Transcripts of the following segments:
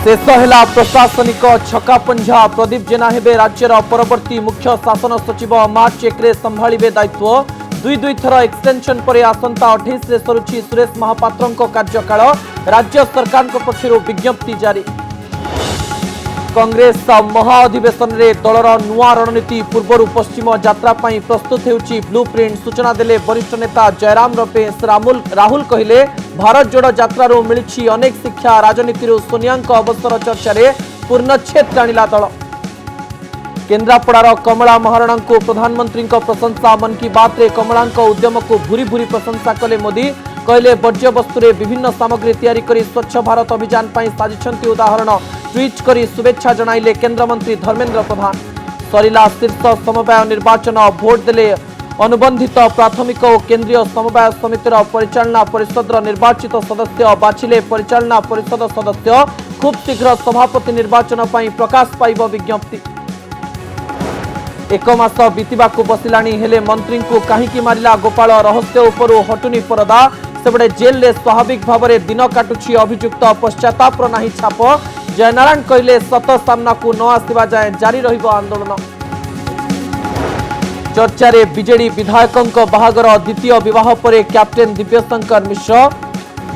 शेष है प्रशासनिक छकापंझा। प्रदीप जेना हेबे राज्यर परवर्ती मुख्य शासन सचिव। मार्च 1 संभाळिबे दायित्व। दुई थर एक्सटेंशन पर आसंता 28 सरुची सुरेश महापात्रଙ୍କ कार्यकाल। राज्य सरकार पक्षर विज्ञप्ति जारी। कांग्रेस महाअधिवेशन में दलर नुआ रणनीति पूर्व पश्चिम यात्रा प्रस्तुत होउची ब्लूप्रिंट। सूचना देले वरिष्ठ नेता जयराम रमेश। राहुल कहले भारत जोड़ यात्रारू मिली अनेक शिक्षा। राजनीति सोनिया अवसर चर्चा पूर्णच्छेद टाणिला दल। केन्द्रापड़ार कमला महाराणा को प्रधानमंत्री प्रशंसा। मन की बात रे कमला उद्यम को भूरी भूरी प्रशंसा कले मोदी। कहले वर्ज्य वस्तु विभिन्न सामग्री तैयारी करी स्वच्छ भारत अभियान साजिशंती उदाहरण। ट्वीट करी शुभेच्छा जणाइले केन्द्रमंत्री धर्मेन्द्र प्रधान। सरिला शीर्ष समवाय निर्वाचन। भोट देले अनुबंधित प्राथमिक और केंद्रीय समवाय समितिर परिचालना परिषद निर्वाचित सदस्य बाछिले परिचालना परिषद सदस्य। खूब शीघ्र सभापति निर्वाचन प्रकाश पाइब विज्ञप्ति। एक मास बीतवाक बसिलाणी हेले मंत्री को कहीं मारिला गोपाल। रहस्य उपरू हटुनी परदा। सेबड़े जेल रे स्वाभाविक भाव में दिन काटुची अभियुक्त। पश्चातापर नाही छाप। जयनारायण कहले सत सामना को न आसवा जाए जारी रहिबो आंदोलन। चर्चा रे बीजेडी विधायकों बाहागर। द्वितीय विवाह पर कैप्टेन दिव्यशंकर मिश्र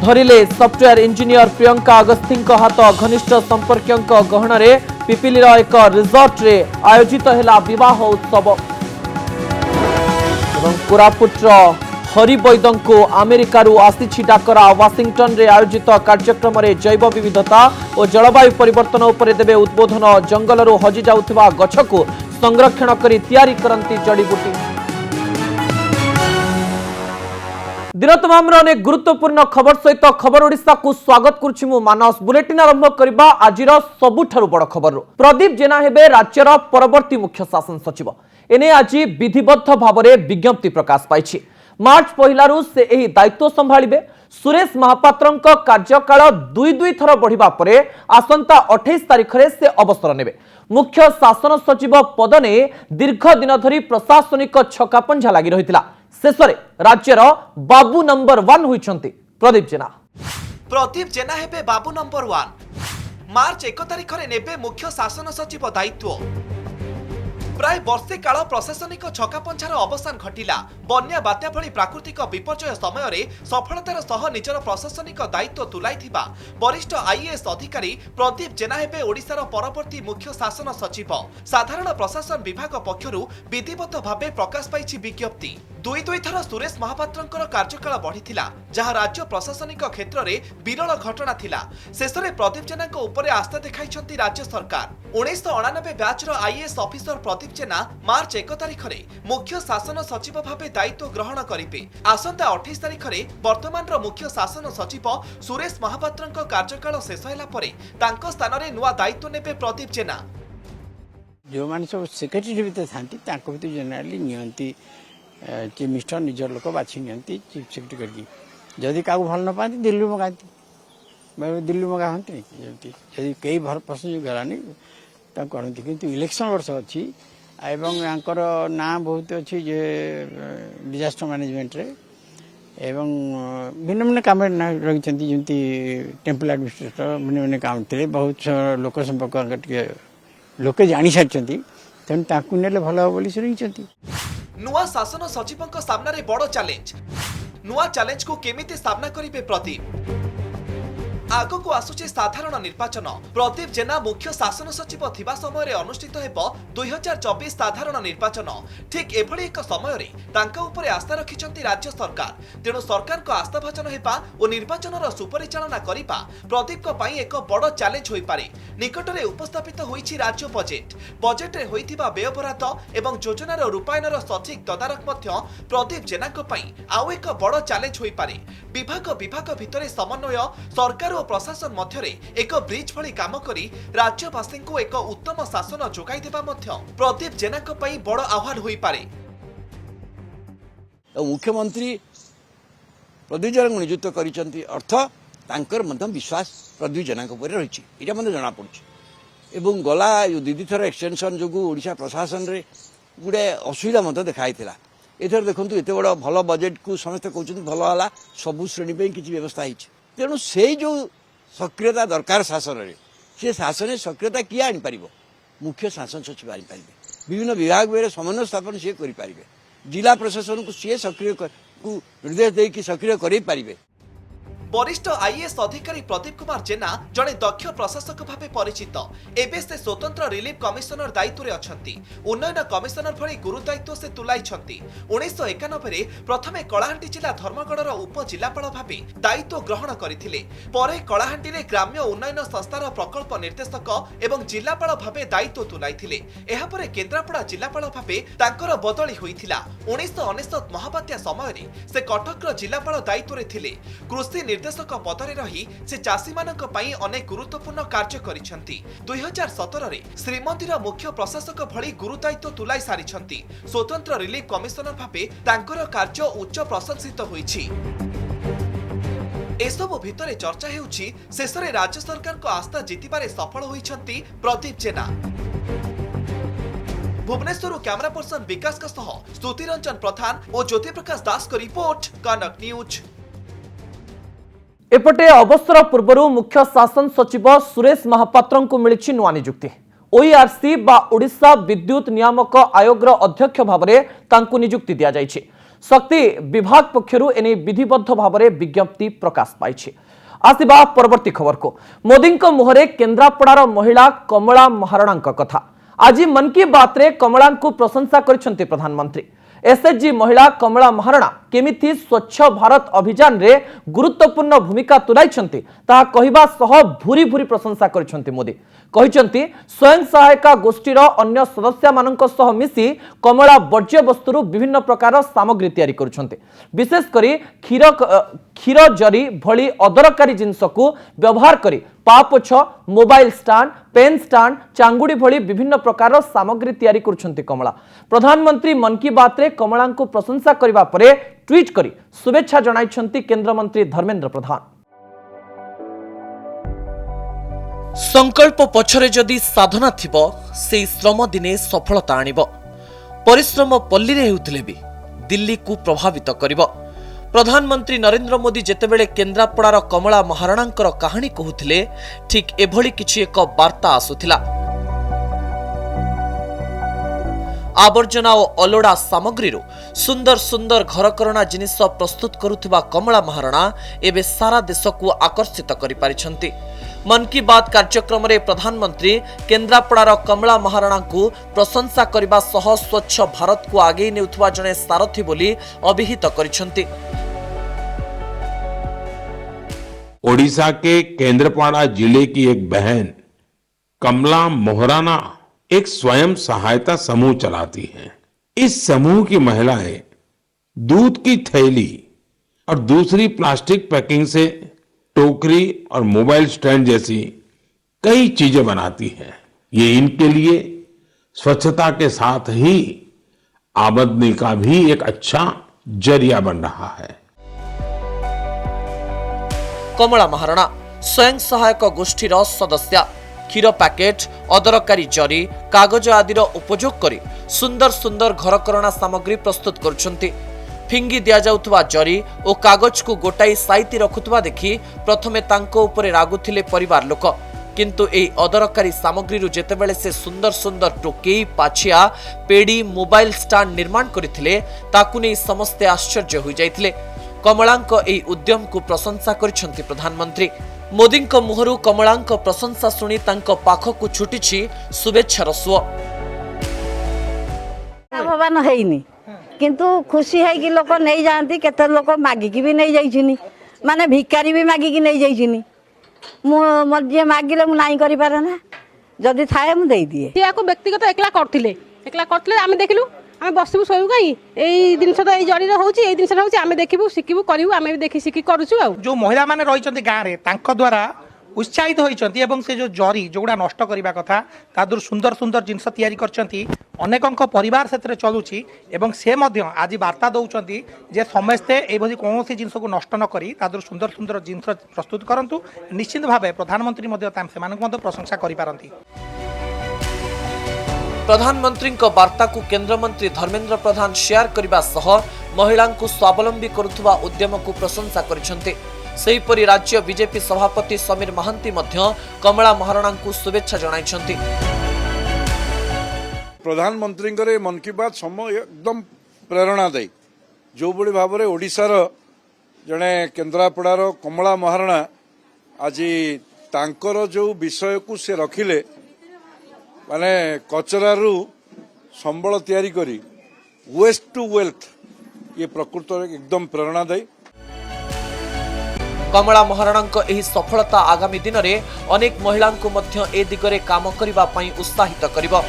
धरिले सॉफ्टवेयर इंजीनियर प्रियंका अगस्ती हाथ। घनिष्ठ संपर्कों गहन रे पिपिलीर एक रिजॉर्ट रे आयोजित है विवाह उत्सव। कोरापुटर हरिवैद को अमेरिकारु आसी डाकरा। वाशिंगटन रे आयोजित कार्यक्रम रे जैव विविधता और जलवायु परिवर्तन उपर देवे उद्बोधन। जंगलरू हजि जाउथिबा गछ को संरक्षण करी तैयारी करंती जड़ीबूटी। दिन तमाम अनेक गुरुत्वपूर्ण खबर सहित खबर ओडिशा को स्वागत करुछि मु मानस। बुलेटिन आरंभ करबा आजिर सबुठारु बड़ खबर। प्रदीप जेना हेबे राज्यर परवर्ती मुख्य शासन सचिव। एने आज विधिबद्ध भाव में विज्ञप्ति प्रकाश पाई। मार्च 1 से यही दायित्व संभाळिबे। सुरेश महापात्रଙ୍କ कार्यकाल दुई थर बढ़िबा परे आसंता 28 तारिख रे से अवसर नेबे। मुख्य शासन सचिव पद ने दीर्घ दिन धरी प्रशासनिक छकापंझा लगी रहितिला। शेषरे राज्यर बाबू नंबर 1 होइछंती प्रदीप जेना। प्रदीप जेना हेबे बाबू नंबर 1। मार्च 1 तारिख रे नेबे मुख्य शासन सचिव दायित्व। प्राय वर्षे काल प्रशासनिक छकापंछार अवसान घटिला। बन्या बात्या भली प्राकृतिक विपर्यय समय रे सफलतार सह निजर प्रशासनिक दायित्व तुलाइथिबा वरिष्ठ आईएएस अधिकारी प्रदीप जेना हेबे ओडिशार परवर्ती मुख्य शासन सचिव। साधारण प्रशासन विभाग पक्षरु विधिवत भावे प्रकाश पाइछि विज्ञप्ति। दुई थर सुरेश महापात्रଙ୍କର कार्यकाल बढ़िथिला, जहा राज्य प्रशासनिक क्षेत्र रे विरल घटना थिला। शेषरे प्रदीप जेनाଙ୍କ उपरे आस्था देखाइछंती राज्य सरकार। 1999 बैच आईएएस ऑफिसर प्रदीप जेना मार्च 1 तारिख रे मुख्य शासन सचिव भावे दायित्व ग्रहण करिबे। आसंता 28 तारिख रे वर्तमान मुख्य शासन सचिव सुरेश महापात्रଙ୍କ कार्यकाल शेष होला परे तांको स्थान रे नुआ दायित्व नेबे प्रदीप जेना। जो माने सब सेक्रेटरी भितर थांती तांको भितर जनरली नियंती चीफ मिनिस्टर निजर लोक बाछी नियंती चीफ सेक्रेटरी करकी। जदि का भल न पाती दिल्ली मगाती दिल्ली मगा हंती जदि कई भर पसंद गलानी ता करती। किंतु इलेक्शन वर्ष अच्छी एवं यांकर ना बहुत अच्छी जे डिजास्टर मैनेजमेंट रे एवं भिन्न भिन्न काम रही जमी टेम्पल एडमिनिस्ट्रेटर भिन्न भिन्न काम थे। बहुत लोक संपर्क लोके जानी सारी तेणु नेले भल हम बोली से रही। नुआ शासन सचिवଙ୍କ सामना रे बड़ चैलेंज। नुआ चैलेंज को केमिति सामना करिवे प्रदीप। आगो को आसुचे साधारण निर्वाचन। प्रदीप जेना मुख्य शासन सचिव थिबा समय रे अनुष्ठित हेबो 2024 साधारण निर्वाचन। ठीक एभली एक समय रे तांका उपरे आस्था रखिचंती राज्य सरकार। तेणु सरकार को आस्था भाजन हेबा और निर्वाचन रो सुपरिचालना करिबा प्रदीप को पई एक बड़ चैलेंज होई पारे। निकट रे उपस्थापित होईछि राज्य बजेट। बजेट रे होईथिबा व्यय बराद एवं योजना रो रूपायन रो सठिक तदारक मध्य प्रदीप जेना को पई आउ एक बड़ चैलेंज होई पारे। विभाग भितरे समन्वय सरकार और प्रशासन मध्यरे एक ब्रिज भली काम करी राज्यवासी को एक उत्तम शासन जोगाई देबा मध्य प्रदीप जेना को पई बड़ आह्वान होई पारे। मुख्यमंत्री प्रदीप जेना को नियुक्त करिसंती अर्थ तांकर मध्य विश्वास प्रदीप जेना को ऊपर रहिछि एटा मते जणा पड़छि। एवं गला दीदी थर एक्सटेंशन जो ओडिशा प्रशासन रे गुडे असुविधा मते देखाइथिला। एथर देखंतु एते बड़ भल बजेट को समस्त कहउछन भल होला सबु श्रेणी पे किछि व्यवस्था हिछि। तेणु से जो सक्रियता दरकार शासन रे से शासन सक्रियता किए आनीपर मुख्य शासन सचिव आनीपर विभिन्न विभाग में समन्वय स्थापन सी करें जिला प्रशासन को सी सक्रिय निर्देश देकी सक्रिय करें। वरिष्ठ आईएएस अधिकारी प्रदीप कुमार जेना जड़े दक्ष प्रशासक भाव परिचित एबे से स्वतंत्र रिलीफ कमिशनर दायित्व अछंती उन्नयन कमिशनर भली गुरु दायित्व से तुलाइछंती 1991 प्रथमे कलाहांडी जिला धर्मगढ़र उप जिलापाल भाव दायित्व ग्रहण करथिले परे कलाहांडी रे ग्राम्य उन्नयन संस्थार प्रकल्प निर्देशक एवं जिलापाल भाव दायित्व तुलाइथिले एहा परे केन्द्रापड़ा जिलापाल भाव तांकर बदली होइथिला 1999 महाबात्या समय से कटकर जिलापाल दायित्व रे थिले कृषि निर्देशक पदरे रही से चाषी मानक पई अनेक गुरुत्वपूर्ण कार्य करिसेंती 2017 रे श्रीमंदिर मुख्य प्रशासक भली गुरु दायित्व तुलाई सारिछंती स्वतंत्र रिलीफ कमिशनर भाबे तांकर कार्य उच्च प्रशंसित होईछि। एसबु भितरे चर्चा हेउछि शेषरे राज्य सरकार को आस्था जितिबारे सफल होईछंती प्रदीप जेना। भुवनेश्वर कैमरा पर्सन विकास का सह स्तुति रंजन प्रधान और ज्योति प्रकाश दास को रिपोर्ट कनक न्यूज। एपटे अवसर पूर्व मुख्य शासन सचिव सुरेश महापात्र को मिली नुआ नियुक्ति ओईआरसी बा ओडिशा विद्युत नियामक आयोग अध्यक्ष भाव में नियुक्ति दि जाइछि। शक्ति विभाग पक्षरु एने विधिबद्ध भाव में विज्ञप्ति प्रकाश पाई। आसिबा परवर्ती खबर को मोदी मुहरे केन्द्रापड़ार महिला कमला महारणा कथा आज मन की बात रे कमला को प्रशंसा करिसेंती प्रधानमंत्री। एसएचजी महिला कमला महारणा केमिथि स्वच्छ भारत अभियान रे गुरुत्वपूर्ण भूमिका तुलाइछंती ता कहिबा सह भूरी भूरी प्रशंसा करिसेंती मोदी कहिसेंती स्वयं सहायता गोष्ठीर अन्य सदस्य मानक सह मिसी कमला वर्ज्य वस्तुरु विभिन्न प्रकार सामग्री तैयारी करुछंती विशेष करी क्षीर जरी भली अदरकारी जिनस को व्यवहार करी पापोछ मोबाइल स्टैंड पेन स्टैंड चांगुड़ी भली विभिन्न प्रकार सामग्री तैयारी करुछंती कमला। प्रधानमंत्री मन की बात रे कमला को प्रशंसा करिबा परे ट्वीट करी शुभेच्छा जणाइछंती केंद्र मंत्री धर्मेंद्र प्रधान। संकल्प पछरे जदि साधना थिबो से श्रम दिने सफलता आनिबो परिश्रम पल्ली रे हेउथिले भी दिल्ली को प्रभावित करिबो। प्रधानमंत्री नरेंद्र मोदी जेतेबेले केन्द्रापड़ार कमला महाराणांकर कहानी कहूथिले ठीक एभली किछि एक वार्ता आसुथिला। आवर्जना और अलोड़ा सामग्री सुंदर सुंदर घरकरणा जिनिस प्रस्तुत करुथिबा कमला महाराणा एबे सारा देश को आकर्षित करि पारिछंती। मन की बात कार्यक्रम रे प्रधानमंत्री केन्द्रापड़ार कमला महाराणा को प्रशंसा करबा सह स्वच्छ भारत को आगे नेउथुवा जने सारथी बोली अभिहित करिछंती। ओडिशा के केंद्रपाड़ा जिले की एक बहन कमला मोहराना एक स्वयं सहायता समूह चलाती हैं। इस समूह की महिलाएं दूध की थैली और दूसरी प्लास्टिक पैकिंग से टोकरी और मोबाइल स्टैंड जैसी कई चीजें बनाती हैं। ये इनके लिए स्वच्छता के साथ ही आमदनी का भी एक अच्छा जरिया बन रहा है। कमला महाराणा स्वयं सहायक गोष्ठीर सदस्य क्षीर पैकेट अदरकारी जरी कागज आदिर उपयोग करी सुंदर सुंदर घरकरणा सामग्री प्रस्तुत करुछंती। फिंगी दिया जाउथवा जरी और कागज को गोटाई साइती रखुथवा देखि प्रथमे तांको उपरे रागुथिले परिवार लोक किंतु एई अदरकारी सामग्री जेतेबेले से सुंदर सुंदर टोकेई पाछिया पेड़ी मोबाइल स्टैंड निर्माण करथिले ताकु नै समस्ते आश्चर्य होई जाइथिले। कमलांक एई उद्यम को प्रशंसा करिसेंती प्रधानमंत्री। मोदींक मुहरु कमलांक प्रशंसा सुनी तांक पाखकु छुटिछि शुभेच्छार सुଅ। भगवान हेइनी किंतु खुशी है कि लोक नहीं जाती केते लोक मागिकी भी नहीं जाइछिनी माने भिकारी भी मागिकी नहीं जाइछिनी मु जे मागिले मु नाही करि पारे ना जदी थाए मु देई दिए या को व्यक्तिगत एकला करथिले आमे देखिलु आमे बसबु सोयु काई एई दिन तो एई जड़ी होउची एई दिन होउची आमे देखिबु सिकिबु करिवु आमे भी देखि सिकि करूछु आ जो महिला माने रहिचंती गां रे तांको द्वारा उत्साहित होइचंती एवं से जो जरी जोगुडा नष्ट करिबा कथा तादुर सुंदर सुंदर जिनस तयारी करचंती अनेकंक परिवार सेतरे चलुची एवं से मध्य आज वार्ता दउचंती जे समस्ते एभली कोनोसी जिनस को नष्ट न करी तादुर सुंदर सुंदर जिनस प्रस्तुत करंतु निश्चित भाबे प्रधानमंत्री मध्य ताम सेमानक मध्य प्रशंसा करि पारंती। प्रधानमंत्री वार्ता को केंद्र मंत्री धर्मेंद्र प्रधान शेयर करने सह महिला को स्वावलंबी करुवा उद्यम को प्रशंसा करिसेंती। सेहीपरि राज्य बीजेपी सभापति समीर महांती मध्य कमला महाराणा को शुभेच्छा जणाइछन्ति। प्रधानमंत्री मन की बात समय एकदम प्रेरणादायी जो बड़ी भाव में ओडिशार जड़े केन्द्रापड़ार कमला महाराणा आज तांकर जो विषय को से रखिले माने कचरारू संबल तैयारी करी वेस्ट टू वेल्थ ये प्रकृत एकदम प्रेरणादायी। कमला महाराणा एही सफलता आगामी दिन में अनेक महिला को मध्य ए दिगरे काम करबा पई उत्साहित करिबो।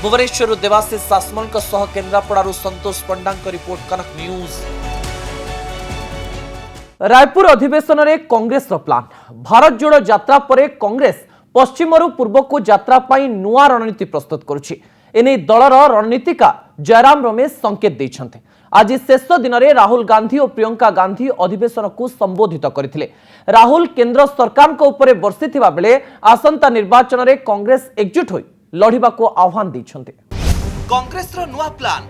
भुवनेश्वर देवाशीष सासमल सह केन्द्रापड़ारू संतोष पंडा रिपोर्ट कनक न्यूज। रायपुर अधिवेशन में कांग्रेस प्लान भारत जोड़ो यात्रा पर कांग्रेस पश्चिमरू पूर्व को यात्रा पाई नुआ रणनीति प्रस्तुत करुछि। एने दलर रणनीतिका जयराम रमेश संकेत देइछन्ते। आज शेष दिन में राहुल गांधी और प्रियंका गांधी अधिवेशन को संबोधित करथिले। राहुल केंद्र सरकार को ऊपर बर्षिथिबा बेले आसंता निर्वाचन में कांग्रेस एकजुट होई लढ़िबा को आह्वान दैछन्ते। कांग्रेस रो नुआ प्लान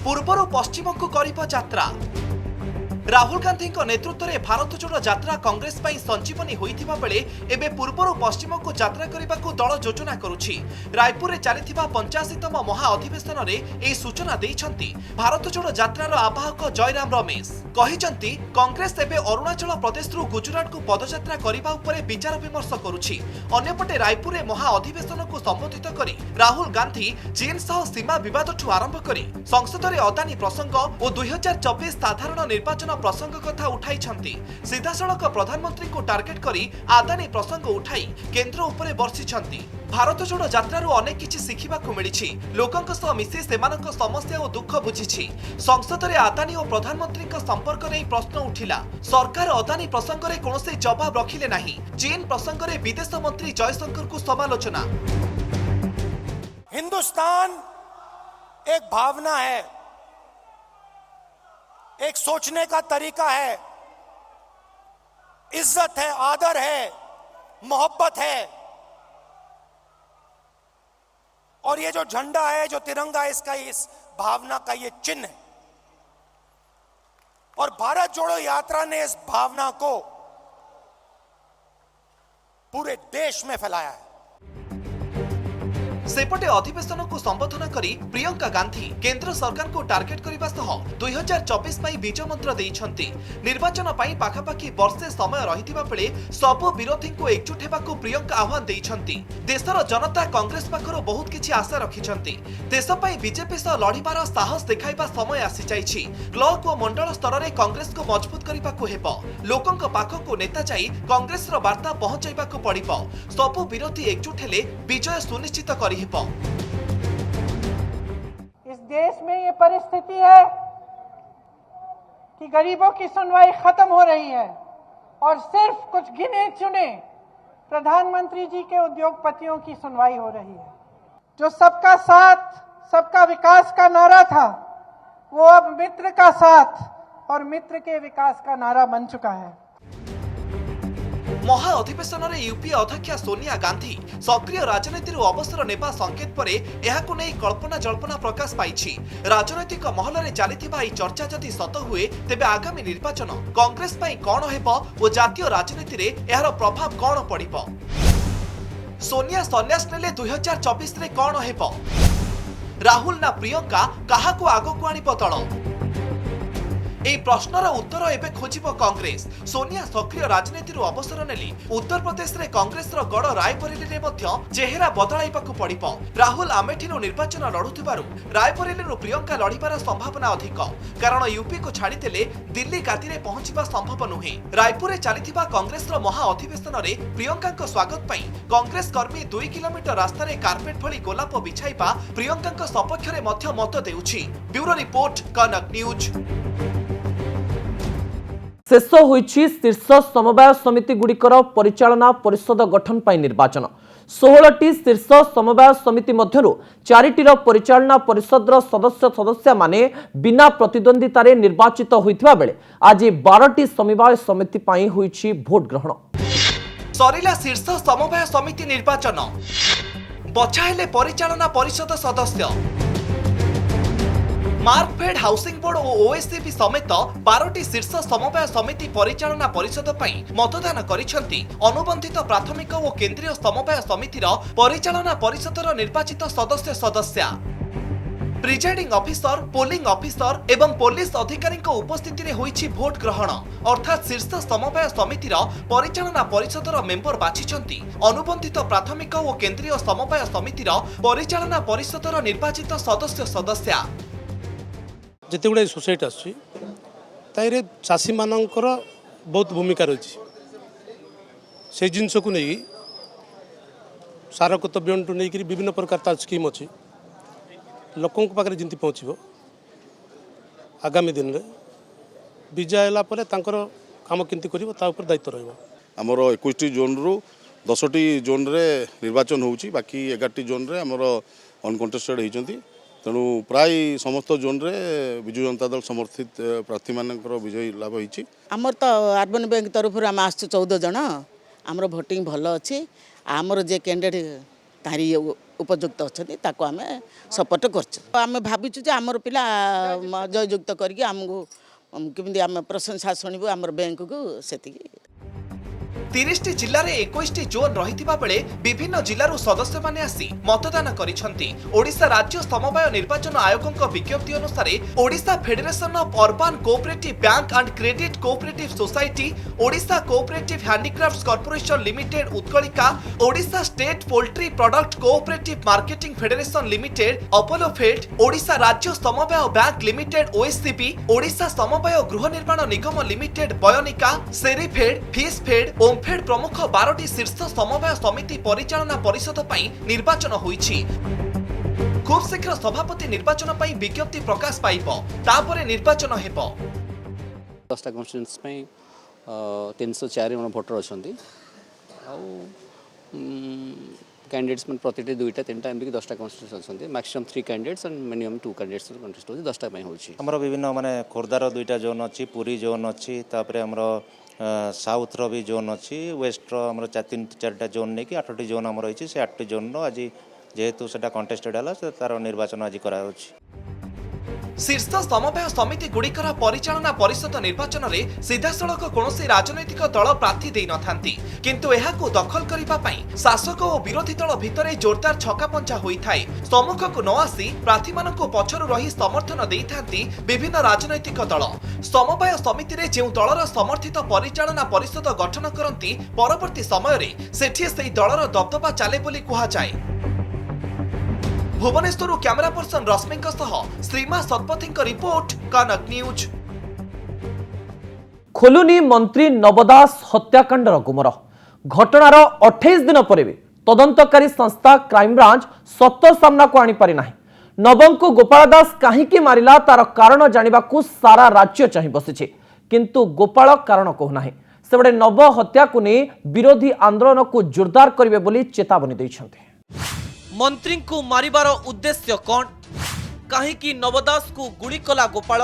पूर्वरु पश्चिम को करिब यात्रा। राहुल गांधी नेतृत्व में भारत जोड़ो यात्रा कांग्रेस पई संजीवनी होइथिबा बेले एबे पूर्वरु पश्चिम को यात्रा करबाकू दल योजना करुछि। रायपुर में चलिथिबा 85तम महा अधिवेशन में एही सूचना दैछन्ति भारत जोड़ो यात्रार आवाहक जयराम रमेश। कहिसन्ति कांग्रेस एबे अरुणाचल प्रदेश रु गुजरात को पदयात्रा करबा उपरे विचार विमर्श करुछि। अन्यपटे रायपुर में महा अधिवेशन को संबोधित करी राहुल गांधी चीन सह सीमा विवाद आरंभ करी संसद में अदानी प्रसंग और 2024 साधारण निर्वाचन प्रसंग कथा उठाई। सीधासलख प्रधानमंत्री को टार्गेट करी आदानी प्रसंग उठाई केंद्र उपरे बर्षिछन्ति। भारत जोड़ो यात्रारू अनेक किछि शिखिबाकू मिलिछि। लोकंक सह मिसी सेमानक समस्या और दुख बुझिछि। संसद में आदानी और प्रधानमंत्री संपर्क नहीं प्रश्न उठिला। सरकार अदानी प्रसंग में कौनसी जवाब रखिले नहीं। चीन प्रसंग में विदेश मंत्री जयशंकर को समालोचना। हिंदुस्तान एक भावना है, एक सोचने का तरीका है, इज्जत है, आदर है, मोहब्बत है। और ये जो झंडा है, जो तिरंगा है, इसका इस भावना का ये चिन्ह है। और भारत जोड़ो यात्रा ने इस भावना को पूरे देश में फैलाया है। सेपटे अधिवेशन को संबोधन करी प्रियंका गांधी केंद्र सरकार को टार्गेट करने सह 2024 विजय मंत्र देइछन्ति। निर्वाचन पाई पाखापाखि वर्षे समय रहिथिबा बेले सब विरोधी को एकजुट हेबाकू प्रियंका आह्वान देइछन्ति। देशर जनता कांग्रेस पाखरो बहुत किछि आशा रखिछन्ति। देश पाई बीजेपी सह लढिबार साहस देखाइबा समय आसी जाइछि। ब्लॉक और मंडल स्तर में कांग्रेस को मजबूत करबाकू हेबो। लोकंक पाखकू नेता जाई कांग्रेस रो वार्ता पहुंचाइबाकू पड़िबो। सब विरोधी एकजुट हेले विजय सुनिश्चित करी। इस देश में ये परिस्थिति है कि गरीबों की सुनवाई खत्म हो रही है और सिर्फ कुछ गिने चुने प्रधानमंत्री जी के उद्योगपतियों की सुनवाई हो रही है। जो सबका साथ सबका विकास का नारा था वो अब मित्र का साथ और मित्र के विकास का नारा बन चुका है। महा अधिवेशन में यूपीए अध्यक्षा सोनिया गांधी सक्रिय राजनीति अवसर नेबा संकेत पर एहाकु नै कल्पना जल्पना प्रकाश पाइछि। राजनैतिक महल में चलिथिबा चर्चा जदि सत हुए तेबे आगामी निर्वाचन कांग्रेस पई कोन हेबो और जातीय राजनीति रे एहार प्रभाव कोन पड़िबो। सोनिया सन्यास नेले 2024 रे कोन हेबो। राहुल ना प्रियंका काहाकू आगकू आनिबो दल। এই প্রশ্নর উত্তর এবে খোঁজিব কাংগ্রেস। সোনিয়া সক্রিয় রাজনীতির অবসর নেলি উত্তর প্রদেশের কংগ্রেসর গড় রায়বরেলিরে মধ্য চেহারা বদলাইবাকু পড়িব। রাহুল আমেঠিরু নির্বাচন লড়ুথিবারু রায়বরেলিরু প্রিয়ঙ্কা লড়িবার সম্ভাবনা अधिक কারণ यूपी को ছাড়িদেলে দিল্লী গাদিরে পৌঁছিবা সম্ভব নুহে। রায়পুরে চালিথিবা কংগ্রেসর মহা অধিবেশନରେ প্রিয়ঙ্কাଙ୍କ স্বাগত পাই কংগ্রেস কর্মী 2 কিলোমিটার রাস্তারে কার্পেট ভଳି গোলাপ বিছাইবা প্রিয়ঙ্কাଙ୍କ সপক্ষরে মধ্য মত দেউछि। Bureau report Kanak news. शेष होइछि शीर्ष समवाय समिति गुड़िकर परिचालना परिषद गठन पाई निर्वाचन। 16टी शीर्ष समवाय समिति मध्यरु 4टीर परिचालना परिषदर सदस्य माने बिना प्रतिद्वंदिता रे निर्वाचित होइथिबा बेले आज 12टी समवाय समिति पाई होइछि भोट ग्रहण। सरिला शीर्ष समवाय समिति निर्वाचन बछाइले परिचालना परिषद सदस्य। मार्कफेड हाउसिंग बोर्ड और ओएससीबी समेत 12टी शीर्ष समवाय समिति परिचालना परिषद पई मतदान करिसेंती अनुबंधित प्राथमिक और केंद्रीय समवाय समितिर परिचालना परिषदर निर्वाचित सदस्य सदस्या प्रिजाइडिंग ऑफिसर पोलिंग ऑफिसर एवं पुलिस अधिकारी उपस्थिति रे होईछि भोट ग्रहण अर्थात शीर्ष समवाय समितिर परिचालना परिषदर मेंबर बाछिछंती अनुबंधित प्राथमिक और केंद्रीय समवाय समितिर परिचालना परिषदर निर्वाचित सदस्य सदस्या जिते गुड़ाई सोसाइटी आसरे चाषी मानकर बहुत भूमिका रही से जिनस को नहीं सार कर्तव्यू नहीं विभिन्न प्रकार स्कीम अच्छी लोकों पाखे जमी पहुँचो आगामी दिन में विजय है काम केमती कर दायित्व रमर 21 जोन रु 10टी जोन रे निर्वाचन होउची बाकी 11टी जोन रे आमर अनकंटेस्टेड होती तेणु प्राय समस्त जोन रे विजु जनता दल समर्थित प्रार्थी मानकर विजय लाभ होती आमर तो अर्बन बैंक तरफ आम आस 14 जन आमर भोटिंग भल अच्छी आमर जे कैंडिडेट तारी उपयुक्त अच्छा आम सपोर्ट कर भावुँ आमर पिला जययुक्त करके आमको केमती आम प्रशंसा शुणु आमर बैंक को से 30टी जिल्ला रे 21टी जोन रहिथिबा बेले विभिन्न जिल्लारू सदस्य माने आसी मतदान करिसंती। ओडिशा राज्य समवाय निर्वाचन आयोगक विज्ञप्ति अनुसार Odisha federation of urban cooperative bank and credit cooperative society, Odisha cooperative handicrafts corporation limited Utkalika, Odisha state poultry product cooperative marketing federation limited Apofed, Odisha राज्य समवाय बैंक लिमिटेड ओएससीबी, ओडिशा समवाय गृह निर्माण निगम लिमिटेड बयनिका, सेरीफेड, फिशफेड, फेड प्रमुख 12टी शीर्ष समवाय समिति परिचालना परिषद पई निर्वाचन होईछि। खूब शीघ्र सभापति निर्वाचन पई विज्ञप्ति प्रकाश पाइबो, तापरे निर्वाचन हेबो। 10टा कॉन्स्टिट्यूएंसी पई 304 जन वोटर अछंती आ कैंडिडेट्स मन प्रतिटी 2टा 3टा एमबी 10टा कॉन्स्टिट्यूएंसी अछंती maximum 3 candidates and minimum 2 candidates contest होछि 10टा पई होछि। हमर विभिन्न माने खोरदार 2टा जोन अछि, पुरी जोन अछि, तापरे हमर साउथ रो भी जोन अच्छी, वेस्ट रो हमर 3-4टा जोन नहीं कि 8टी जोन हमर रही से 8टी जोन रो आज जेहेतु सेटा कंटेस्टेड हला से तार निर्वाचन आज करा होछि। शीर्ष समवाय समिति गुड़िकर परिचालना परिषद निर्वाचन में सीधासलख कौनसी राजनैतिक दल प्रार्थी दे नथांती, किंतु एहाकु दखल करिबा पई शासक और विरोधी दल भितरे जोरदार छकापंचा होइथाय। सम्मुख को न आसी प्रार्थी मानकु पछरु रही समर्थन देइथांती विभिन्न राजनैतिक दल। समवाय समिति रे जेउ दलर समर्थित परिचालना परिषद गठन करंती परवर्ती समय रे सेठी सेही दलर दबदबा चाले बोली कुहा जाय। भुवनेश्वर कैमरा पर्सन रश्मिक श्रीमा सतपथी रिपोर्ट कनक न्यूज। खोलुनी मंत्री नव दास हत्याकांडर गुमर घटनार 28 दिन पर भी तदंतकारी संस्था क्राइमब्रांच सत्य सामना को आनी पारि नाही। नवम को गोपाल दास कहीं मारिला तार कारण जानिबाकू सारा राज्य चाहि बसिछि, किंतु गोपाल कारण कहू नाही। सेबडे नव हत्या को नहीं विरोधी आंदोलन को जोरदार करिवे बोली चेतावनी दैछन्ते। मंत्री को मारिबार उद्देश्य कौन, कहीं नवदास को गुड़ी कला गोपाल,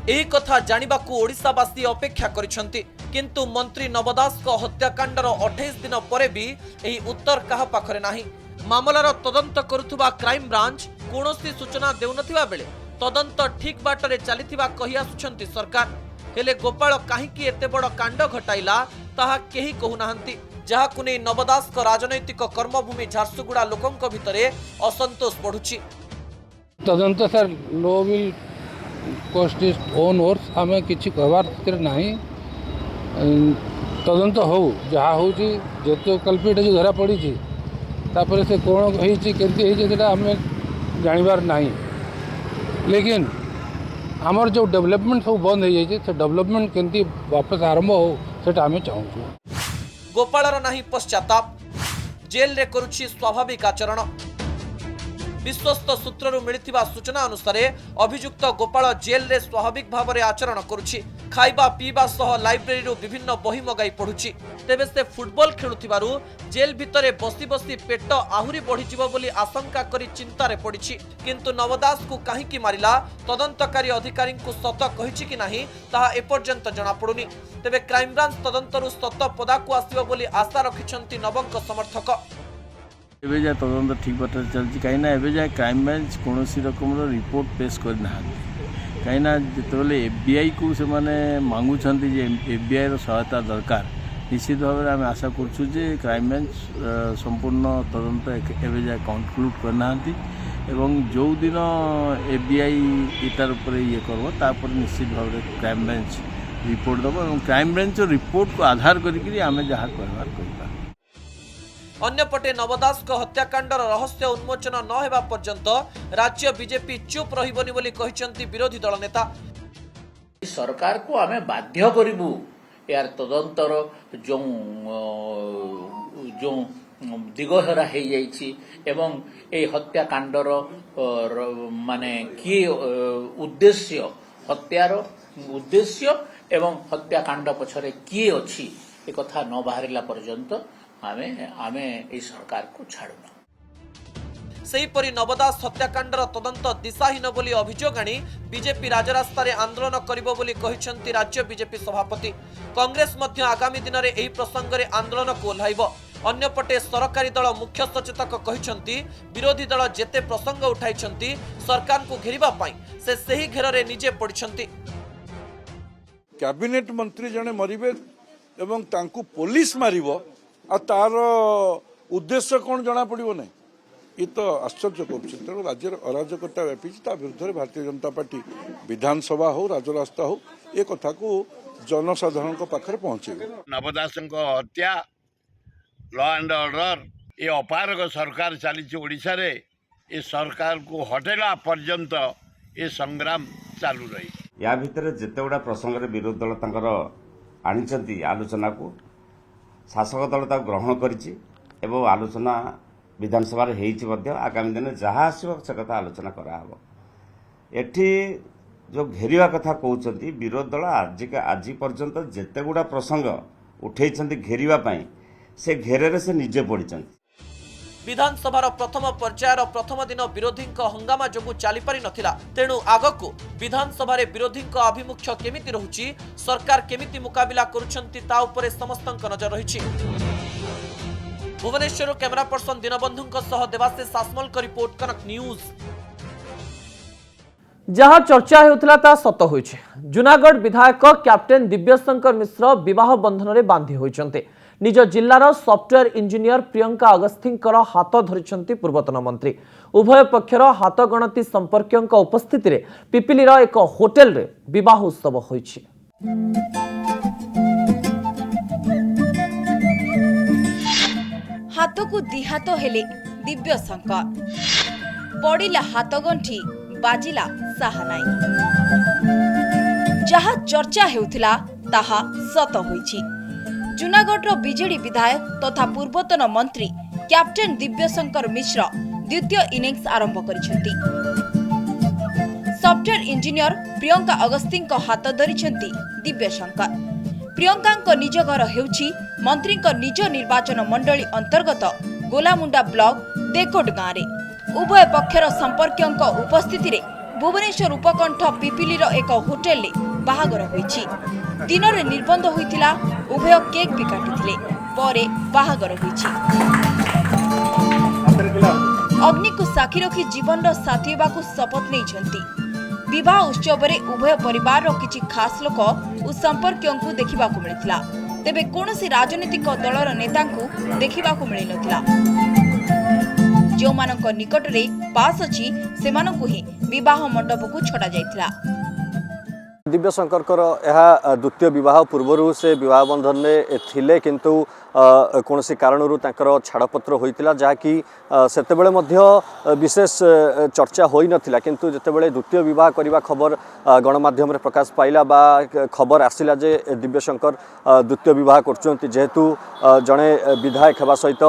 यही कथा जानिबाकू ओडिशावासी अपेक्षा करिसंती, किंतु मंत्री नवदास को हत्याकांडर 28 दिन पर भी यही उत्तर कहा पाखरे नाही। मामलार तदंत करुथुबा क्राइम ब्रांच कोनोसी सूचना देउनथिबा बेले तदंत ठीक बाटरे चलिथिबा कहि आसुछंती सरकार। हेले गोपाल कहीं एते बड़ कांड घटाइला ताहा केही कहू नाहंती, जहाकु नै नवदास को राजनैतिक कर्मभूमि झारसुगुड़ा लोकंक भितरे असंतोष बढ़ुछि। तदंत सर लो विल कोस्ट इज ओन ओर्स हमें किछि कहबार स्थिर नाही। तदंत हो जहा होछि जेतो कल्पिट जो धरा पड़ी छी तापर से कोन होई छी केंती होई छी सेटा हमें जानिबार नाही, लेकिन हमर जो डेवलपमेंट सब बंद हो जाए से डेवलपमेंट केंती वापस आरंभ हो सेटा हमें चाहूँ। गोपालर नाही पश्चाताप, जेल रे करुछि स्वाभाविक आचरण। विश्वस्त सूत्ररु मिलिथिबा सूचना अनुसार अभियुक्त गोपाल जेल रे स्वाभाविक भाव में आचरण करुछि। खाइबा पीबा सह लाइब्रेरी विभिन्न बही मगाई पढ़ुछि। तेबे से फुटबॉल खेलुथिबारु जेल भितरे बसी बसी पेट आहुरी बढ़िजिबो बोली आशंका करी चिंतारे पड़िछि। किंतु नवदास को कहीं मारिला तदंतकारी अधिकारी को सत कहिछि कि नाही ताहा एपर्यंत जଣା पड़ुनी। तेबे क्राइम ब्रांच तदंतरु सत पदाकू आसिबो बोली आशा रखिछंती नवंक समर्थक। एबे जाए तदंत ठीक बाटर चलती कहीं एबे जाए क्राइम ब्रांच कौन रकम रिपोर्ट पेश करना कहीं जिते एफबीआई को से मांगुंट एफबीआई सहायता दरकार निश्चित भाव में आम आशा करुँ क्राइम ब्रांच संपूर्ण तदंत एवं जाए कनक्लूड करना एवं जो दिन एफबीआई इतार उपर ये कर निश्चित भाव में क्राइम ब्रांच रिपोर्ट दब और क्राइम ब्रांच रिपोर्ट को आधार करके आम जहाँ कर अन्यपटे नवदास हत्याकांडर रहस्य उन्मोचन न हेबा पर्यंत राज्य बीजेपी चुप रहिबनी बोली कहिसंती विरोधी दल नेता। सरकार को आमे बाध्य करिबु यार तदंतर जो जो दिगहरा हो जाइछि एवं ए हत्याकांडर माने किए उद्देश्य हत्यार उद्देश्य एवं हत्याकांड पछरे किए अछि ए कथा न बाहरिला पर्यंत आमे ए सरकार को छाड़ुना। सेहीपरि नवदास हत्याकांडर तदंत दिशाहीन बोली अभियोग आनी बीजेपी राजरास्तार आंदोलन करिबो बोली कहिसंती राज्य बीजेपी सभापति। कांग्रेस मध्य आगामी दिन में एही प्रसंग रे आंदोलन को ओह्लाइबो। अन्यपटे सरकारी दल मुख्य सचेतक कहिसंती विरोधी दल जेते प्रसंग उठाइछंती सरकार को घेरिबा पई से सही घेରରେ निजे पड़िछंती। कैबिनेट मंत्री जने मरिबे एवं तांकू पुलिस मारिबो आ तार उद्देश्य कौन जना पड़ो ना ये तो आश्चर्य कर तेणु राज्य अराजकता व्यापी विरुद्ध भारतीय जनता पार्टी विधानसभा हो राजरास्ता हो ये कथा को जनसाधारण पाखे पहुंचे। नवदास हत्या लॉ एंड ऑर्डर ये अपारक सरकार चली ओडिशा रे ये सरकार को हटेला पर्यंत ये संग्राम चालू रही। या भितर जिते गुड़ा प्रसंग विरोधी दल तंकर आनी आलोचना को शासक दल ग्रहण करिछि एवं आलोचना विधानसभा आगामी दिन जहाँ आसो से कथा आलोचना कराहब। एठी जो घेरिया कथा कहते विरोधी दल आज पर्यंत जिते गुड़ा प्रसंग उठे घेरिया से घेरे से निजे पड़ी। विधानसभार प्रथम पर्यायर प्रथम दिन विरोधी हंगामा जोगु चली पारि नथिला। तेणु आगकू विधानसभा विरोधी आभिमुख्य केमिति रहुछि सरकार केमिति मुकाबिला करुछंती ता उपरे समस्तक नजर रहिछि। भुवनेश्वर कैमरा पर्सन दीनबंधु सह देवाशीष सासमल का रिपोर्ट कनक न्यूज। जहाँ चर्चा होता ता सत होइछे। जूनागढ़ विधायक कैप्टेन दिव्यशंकर मिश्र विवाह बंधन में बांधि होइछन्ते। निज जिल्लार सॉफ्टवेयर इंजीनियर प्रियंका अगस्थिंकर हाथ धरिछन्ती पूर्वतन मंत्री। उभय पक्षर हाथ गणती संपर्क उपस्थिति रे पिपिलीर एक होटेल रे विवाह उत्सव होइछि। हाथ को दिहात हेले दिव्यशंकर पड़िला हाथ गंठी बाजिला साहानाई। जहा चर्चा हेउथिला ताहा सत होइछि। जूनागढ़ बीजेडी विधायक तथा पूर्वतन मंत्री कैप्टेन दिव्यशंकर मिश्र द्वितीय इनिंग्स आरंभ करिसेंती। सॉफ्टवेयर इंजीनियर प्रियंका अगस्थिंक हाथ धरिसेंती दिव्यशंकर। प्रियंका निज घर हेउछि मंत्री निज निर्वाचन मंडली अंतर्गत गोलामुंडा ब्लॉक देकोट गाँव में। उभय पक्षर संपर्क उपस्थिति रे भुवनेश्वर उपकंठ पिपिलीर एक होटेल रे बाहागर होइछि। दिन रे निर्बंध होइतिला उभय केक भी काटिथिले परे बाहागर होइछि। अग्नि को साक्षी रखी जीवन साथी हेबाकू शपथ नहीं। विवाह उत्सव रे उभय परिवार रो किछि खास लोक और संपर्कियों देखिबाकू मिलिथिला। तेबे कोनोसी राजनीतिक दलर नेतांकू देखिबाकू मिलि नथिला। जो मानक निकट रे पास अछि सेमानकू ही विवाह मंडप को छड़ा जाइथिला। दिव्यशंकर यह द्वितीय विवाह पूर्व से विवाह बंधन में थिले किंतु कौन कारणरू छाड़पत्र होता जहाँकि सेतेबेले विशेष चर्चा होई नथिला किंतु जितेबेले द्वितीय विवाह करने खबर गणमाध्यम रे प्रकाश पाइला बा खबर आसिला जे दिव्यशंकर द्वितीय विवाह करछंती जेहेतु जड़े विधायक हेबा सहित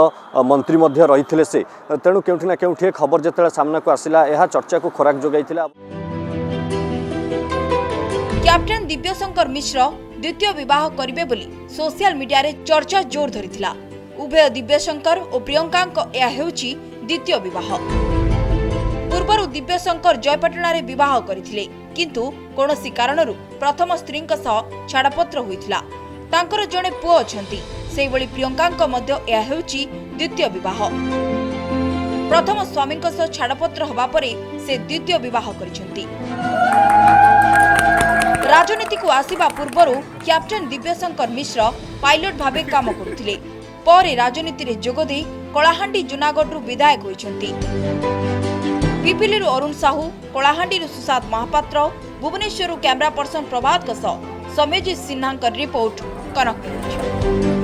मंत्री मध्य रही से तेणु केउठी ना केउठी खबर जितेबाला सामना को आसिला यह चर्चा को खोराक जोगाइथिला। कैप्टेन दिव्यशंकर मिश्र द्वितीय विवाह करिवे बोली सोशल मीडिया रे चर्चा जोर धरिथिला। उभय दिव्यशंकर और प्रियंका यह हेउची द्वितीय विवाह। पूर्वरु दिव्यशंकर जयपाटना रे विवाह करथिले किंतु कोनोसी कारणरू प्रथम स्त्री सह छाड़पत्र होइथिला। तांकर जणे पुओ अछंती सेहि बळी प्रियंका मध्य यह हेउची द्वितीय विवाह। प्रथम स्वामी छाड़पत्र हवा परे से द्वितीय विवाह करिसेंती। राजनीति को आसिबा पूर्वरु कैप्टेन दिव्यशंकर मिश्र पायलट भावे काम करुथिले। परे राजनीति रे जोगदे कलाहांडी जूनागढ़ विधायक होइछंती। पिपिली अरुण साहू, कलाहांडी सुशांत महापात्र, भुवनेश्वर कैमरा पर्सन प्रभात समेजित सिन्हा रिपोर्ट कनक न्यूज।